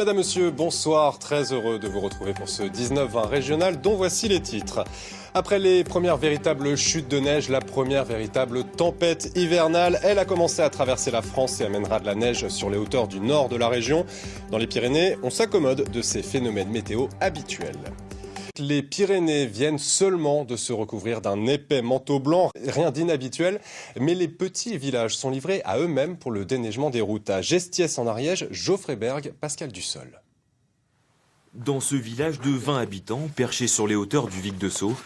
Madame, Monsieur, bonsoir. Très heureux de vous retrouver pour ce 19-20 régional dont voici les titres. Après les premières véritables chutes de neige, la première véritable tempête hivernale, elle a commencé à traverser la France et amènera de la neige sur les hauteurs du nord de la région. Dans les Pyrénées, on s'accommode de ces phénomènes météo habituels. Les Pyrénées viennent seulement de se recouvrir d'un épais manteau blanc, rien d'inhabituel, mais les petits villages sont livrés à eux-mêmes pour le déneigement des routes. À Gestiès en Ariège, Geoffrey Berg, Pascal Dussol. Dans ce village de 20 habitants, perché sur les hauteurs du Vic de Sceaux,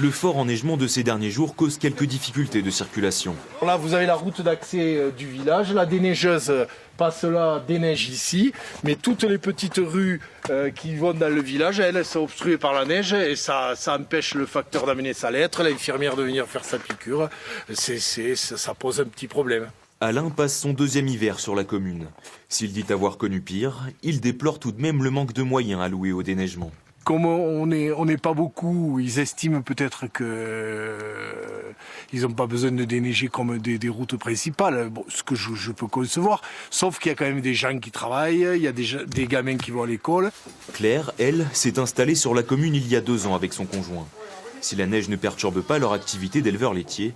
le fort enneigement de ces derniers jours cause quelques difficultés de circulation. Là, vous avez la route d'accès du village. La déneigeuse passe là, déneige ici. Mais toutes les petites rues qui vont dans le village, elles sont obstruées par la neige et ça empêche le facteur d'amener sa lettre, l'infirmière de venir faire sa piqûre. Ça pose un petit problème. Alain passe son deuxième hiver sur la commune. S'il dit avoir connu pire, il déplore tout de même le manque de moyens alloués au déneigement. Comme on n'est pas beaucoup, ils estiment peut-être qu'ils n'ont pas besoin de déneiger comme des routes principales, bon, ce que je peux concevoir, sauf qu'il y a quand même des gens qui travaillent, il y a des gamins qui vont à l'école. Claire, elle, s'est installée sur la commune il y a 2 ans avec son conjoint. Si la neige ne perturbe pas leur activité d'éleveur laitier,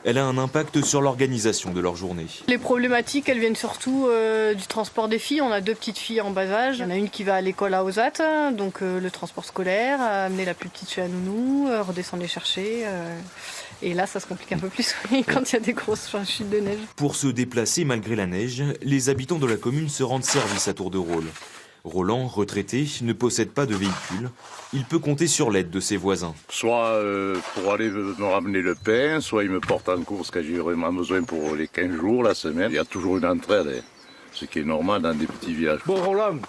elle a un impact sur l'organisation de leur journée. Les problématiques, elles viennent surtout du transport des filles. On a 2 petites filles en bas âge. Il y en a une qui va à l'école à Ozat, donc le transport scolaire, amener la plus petite chez la nounou, redescendre les chercher. Et là, ça se complique un peu plus quand il y a des grosses chutes de neige. Pour se déplacer malgré la neige, les habitants de la commune se rendent service à tour de rôle. Roland, retraité, ne possède pas de véhicule. Il peut compter sur l'aide de ses voisins. Soit pour aller me ramener le pain, soit il me porte en course quand j'ai vraiment besoin pour les 15 jours, la semaine. Il y a toujours une entraide, hein, ce qui est normal dans des petits villages. Bon Roland,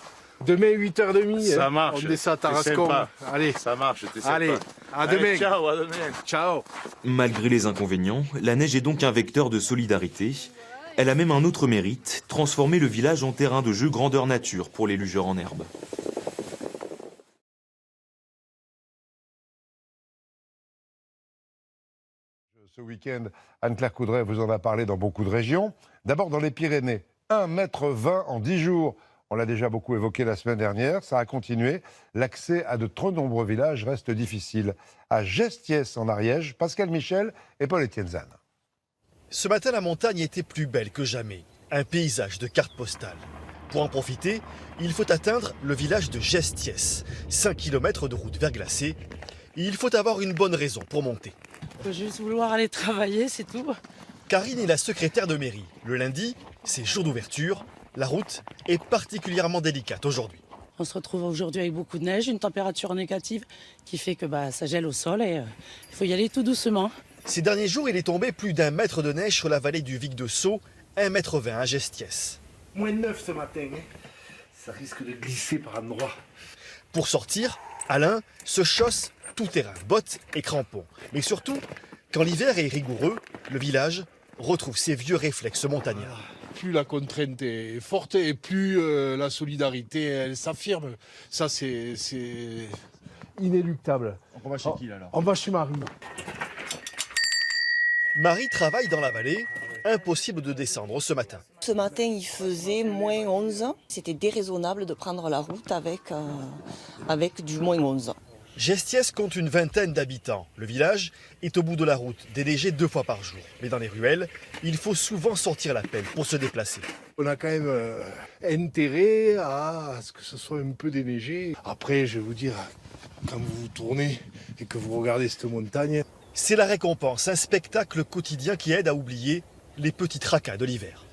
demain 8h30, ça marche. On descend à Tarascon. Allez, ça marche, t'es sympa. Allez, à demain. Ciao, à demain. Ciao. Malgré les inconvénients, la neige est donc un vecteur de solidarité. Elle a même un autre mérite, transformer le village en terrain de jeu grandeur nature pour les lugeurs en herbe. Ce week-end, Anne-Claire Coudray vous en a parlé dans beaucoup de régions. D'abord dans les Pyrénées, 1,20 m en 10 jours. On l'a déjà beaucoup évoqué la semaine dernière, ça a continué. L'accès à de trop nombreux villages reste difficile. À Gestiès en Ariège, Pascal Michel et Paul-Étienne Zahn. Ce matin, la montagne était plus belle que jamais. Un paysage de carte postale. Pour en profiter, il faut atteindre le village de Gestiès. 5 km de route verglacée. Et il faut avoir une bonne raison pour monter. Il faut juste vouloir aller travailler, c'est tout. Karine est la secrétaire de mairie. Le lundi, c'est jour d'ouverture. La route est particulièrement délicate aujourd'hui. On se retrouve aujourd'hui avec beaucoup de neige, une température négative qui fait que ça gèle au sol et il faut y aller tout doucement. Ces derniers jours, il est tombé plus d'1 mètre de neige sur la vallée du Vic de Sceaux, 1,20 m à Gestiès. Moins 9 ce matin, ça risque de glisser par endroits. Pour sortir, Alain se chausse tout terrain, bottes et crampons. Mais surtout, quand l'hiver est rigoureux, le village retrouve ses vieux réflexes montagnards. Plus la contrainte est forte et plus la solidarité elle s'affirme. Ça c'est inéluctable. On va chez qui là alors? On va chez Marie. Marie travaille dans la vallée, impossible de descendre ce matin. Ce matin, il faisait moins 11. C'était déraisonnable de prendre la route avec du moins 11. Gestiès compte une vingtaine d'habitants. Le village est au bout de la route, déneigé 2 fois par jour. Mais dans les ruelles, il faut souvent sortir la pelle pour se déplacer. On a quand même intérêt à ce que ce soit un peu déneigé. Après, je vais vous dire, quand vous vous tournez et que vous regardez cette montagne... C'est la récompense, un spectacle quotidien qui aide à oublier les petits tracas de l'hiver.